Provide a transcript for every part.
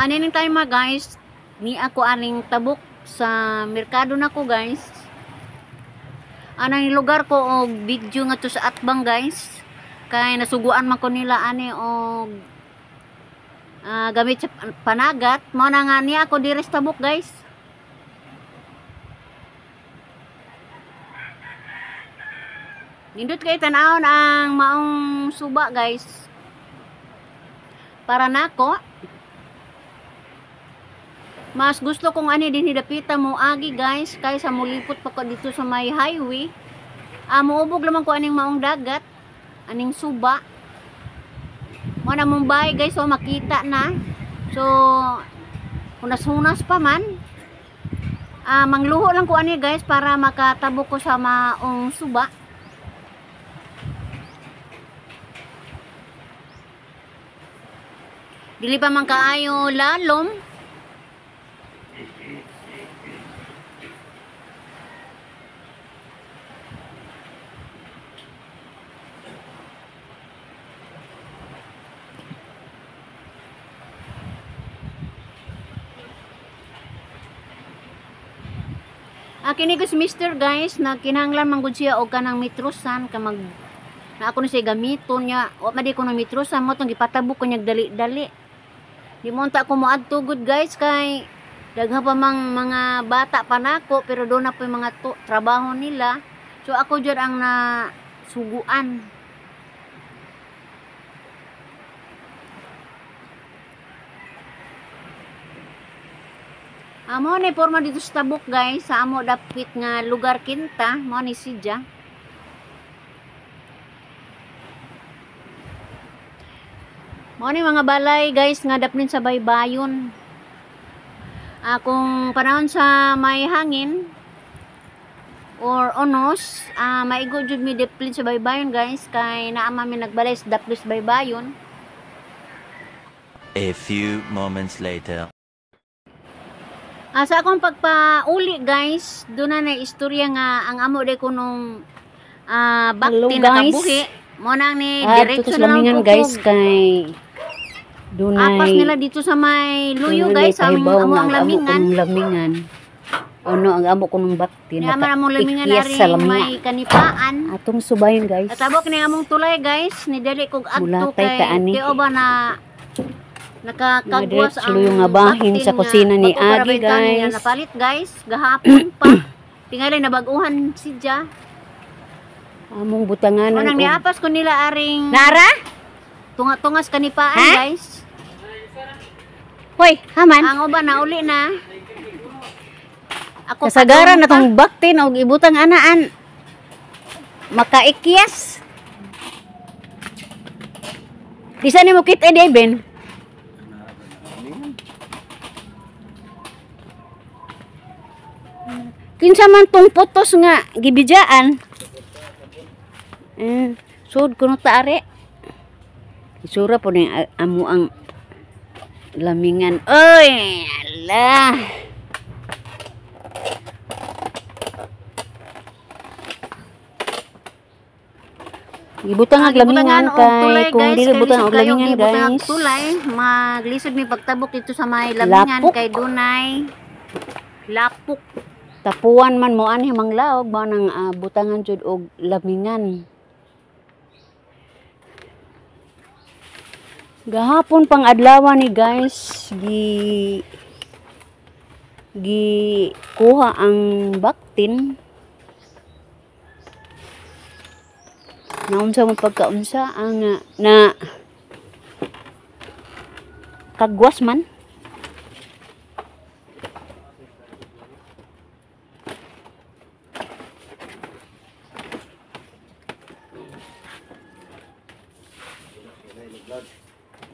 Anin tayo mga guys, ni ako aning tabok sa merkado na ko guys. Anang lugar ko og video nga to sa atbang guys. Kay nasuguan man ko nila ani og gamit sa panagat. Mao na nga ni ako diri sa tabok guys. Nindot kay tan-awon ang maong suba guys. Para nako. Mas gusto kong ani din hidapita mo agi guys kaysa mulipot pa ko dito sa may highway. Muubog naman ko aning maong dagat, aning suba. Mo na Mumbai guys, so makita na. So hunas-hunas pa man. Mangluho lang ko ani guys para makatabok ko sa maong suba. Dili pa man kaayo lalom. Kini ko si Mr. guys na kinahanglan man gud siya og kanang metrosan ka mag na ako na siya gamiton niya o madi ko ng metrosan mo tong gipatabok ko niya dali-dali. Di mo ta ko moadto good guys kay dagha pa mang mga bata pa nako pero do na pa yung mga trabaho nila. So ako jud ang nasuguan. Amo ni porma dito sa tabok guys, sa amo dapit nga lugar kinta, mo ni sidya. Mo ni mga balay guys nga daplin sa baybayon. Kung panahon sa may hangin or onos, maigo jud mi daplin sa baybayon guys kay naa mi nagbalay sa daplin sa baybayon. A few moments later. Sa akong pagpauli guys, doon na istorya nga ang amo de ko nung bakti na kabuhi. Mo nang ni direksyon na lang guys kay dunay apas nila dito sa may luyo guys, sa amo ang lamingan. Ano ang amo ko nung bakti na among lamingan na rin may kanipaan. Atong subayon guys. Katabok ni among tulay guys, ni dali kog adto kay teo ba na nakakagwas ang yung bahin sa kusina ni Agi guys. Napalit guys, gahapon pa. Tingali nabaguhan si Ja. Among butanganan. Unang niapas ko nila aring Nara? Tunga-tungas kanipaan guys. Hoy, haman. Ang uban na uli na. Ako kasagaran na tong bakti na og ibutang anaan. Makaikyas. Bisa ni mo kit Ben. Kinsa man tong putos nga gibidyaan. Sud kuno ta are. Isura po ni amo ang lamingan. Oy, ala. Gibutang ang lamingan kay kung dili butang og lamingan guys. Tulay, maglisod mi pagtabok dito sa may lamingan kay dunay lapok. Tapuan man mo ani manglaog ba nang butangan jud og lamingan. Gahapon pang adlaw ni guys kuha ang baktin. Naunsa mo pagkaunsa ang na kagwas man.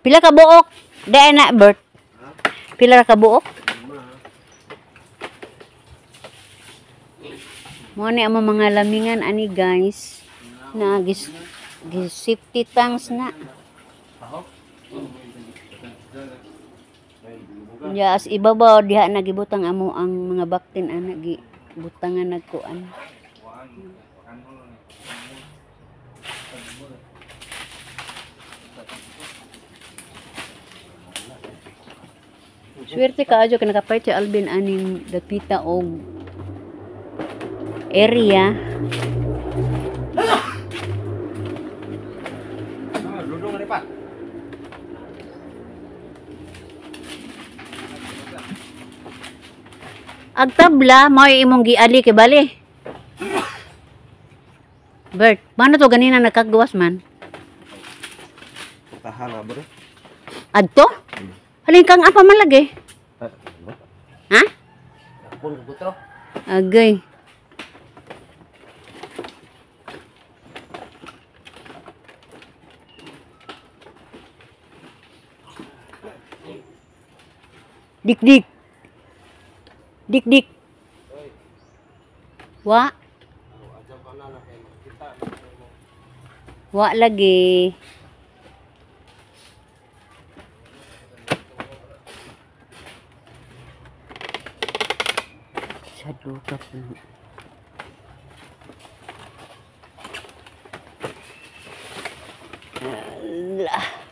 Pila ka buok? Dai na Bert. Pila ka buok? Mo ni ang mga lamingan ani guys. Na safety tanks na. Ya as ibabaw diha nagibutang amo ang mga baktin ana gibutangan nagkuan. Swerte ka adyo kay nakapay si Alvin aning dapita og area. Lulong ni pa. Agtabla mao imong giali kay bali. Bert, paano to ganina nagkagawas man? Tahan nga bro. Adto? Halin kang apa man lagi? Ha? Pun butro. Agay. Dik-dik. Dik-dik. Wa? Wa lagi. Sado ka po. Alah.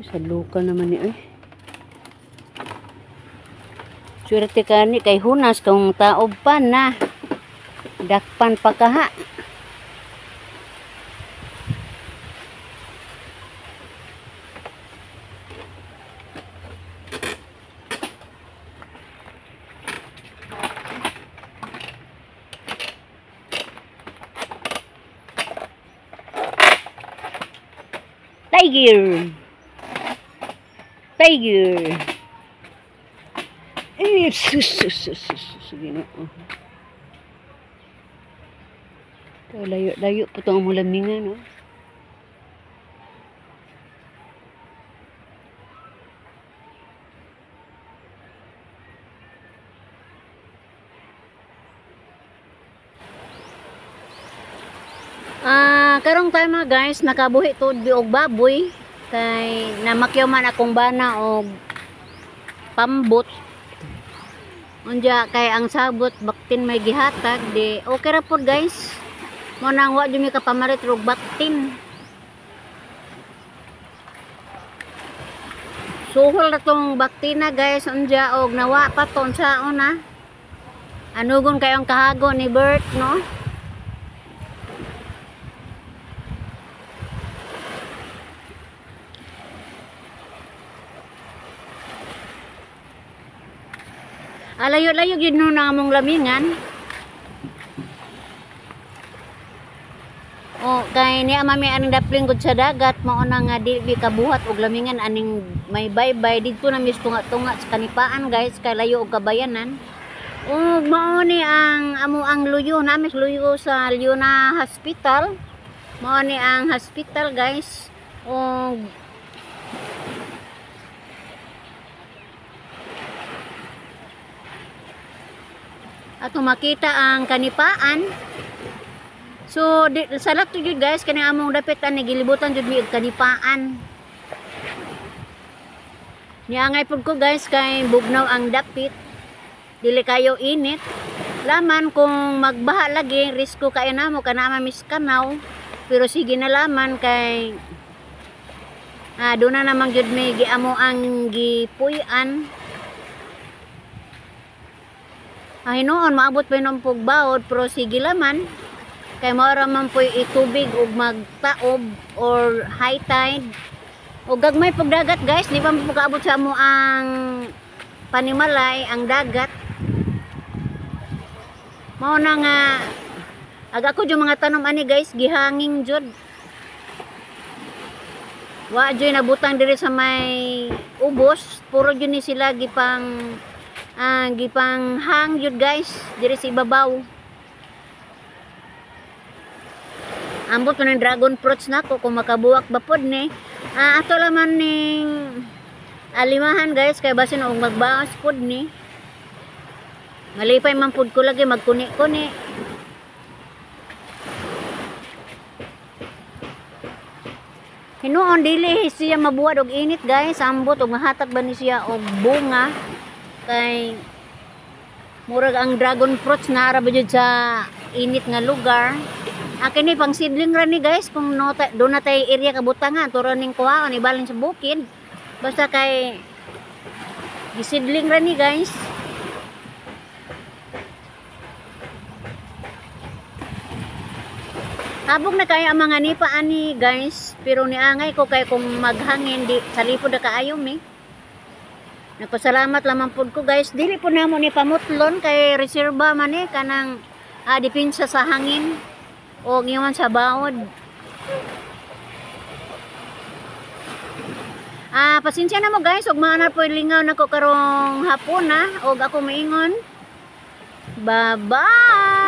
Sa luka naman ni ay. Swerte ka ni kay hunas kung taob pa na. Dakpan pa kaha. Tiger. Tiger. Sige na. Layo-layo po itong mulamingan, no? Karong tayo mga guys, nakabuhi to og baboy. Kay namakyaw man akong bana og pambot. Unja kay ang sabot baktin may gihatag di okay ra pod guys. Mo nang wa jud mi kapamarit og baktin. Suhol ra tong baktina guys unja og nawa pa ton sa una. Anugon kay ang kahago ni Bert no? Alayo-layo yun nun ang among lamingan. O, kay niya mami aning dapling gud sa dagat, mauna nga di kabuhat og lamingan aning may baybay didto na mis tunga-tunga sa kanipaan guys, kay layo og kabayanan. O, mao ni ang amo ang luyo namin luyo sa Liona Hospital. Mao ni ang hospital guys. O ato makita ang kanipaan. So salak to jud guys kani among dapit ani gilibutan jud mi og kanipaan. Niangay pud ko guys kay bugnaw ang dapit. Dili kayo init. Laman kung magbaha lagi risko kay namo kana miskanaw. Pero sige na laman kay doon na namang jud mi giamo ang gipuy-an. Hinoon maabot pa ng pugbaod pero sige laman kay mara man po'y itubig ug magtaob or high tide o gagmay pagdagat guys di ba magkaabot sa mo ang panimalay ang dagat mao na nga aga ko yung mga tanom ani guys gihanging jud wa jud nabutang diri sa may ubos puro jud ni sila gipang hang yun guys diri sa ibabaw ambot pa ng dragon fruits na ko kung makabuwak ba pod ni ato laman ning alimahan guys kay basin og magbawas pod ni malipay man pod ko lagi magkuni-kuni Hinuon dili siya mabuhat og init guys, ambot og mahatag ba ni siya og bunga kay murag ang dragon fruits na ara ba jud sa init nga lugar. Akin ni pang seedling ra ni guys kung no do na tay area kabutangan turo ning kuhaon ibalin sa bukid. Basta kay gisidling ra ni guys. Habog na kaya ang mga nipa ani guys, pero niangay ko kay kung maghangin di sa lipod na kaayo mi. Nagpasalamat lamang pud ko guys, dili po namo ni pamutlon kay reserba man eh kanang depensa sa hangin o ngiwan sa baod. Pasensya na mo guys, ug maana po lingaw nako karong hapon na og ako maingon. Bye-bye.